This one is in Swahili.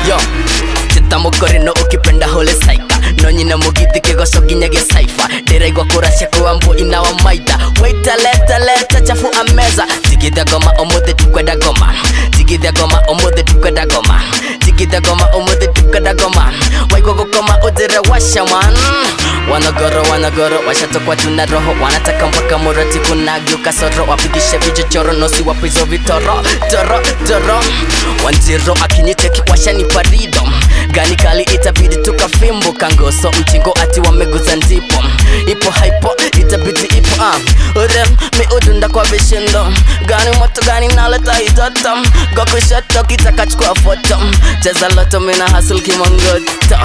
Yo Chitamukore no ukipenda hole saika no nyina mugiti kigoso ginyage saifa Deregwa kurasha kuambu inawa maida Waita leta chafu ameza Tigida goma omode tukweda goma Tigida goma omode tukweda goma Tigida goma omode tukweda goma Waikogo koma udire washa man Wanagoro washato kwa tuna roho Wanataka mpaka murati kunagyo kasoro Wapigishe vijichoro nosi wapizo vitoro Toro Wanjiro akinyiteki washa ni parido Gani kali itabidi tukafimbo Kangoso mchingo ati wameguza ndipo Ipo hypo itabidi ipo Urem mi udunda kwa vishindo Gani moto gani naleta hidoto Goku shoto kitaka chukua foto Cheza loto mina hustle kimongoto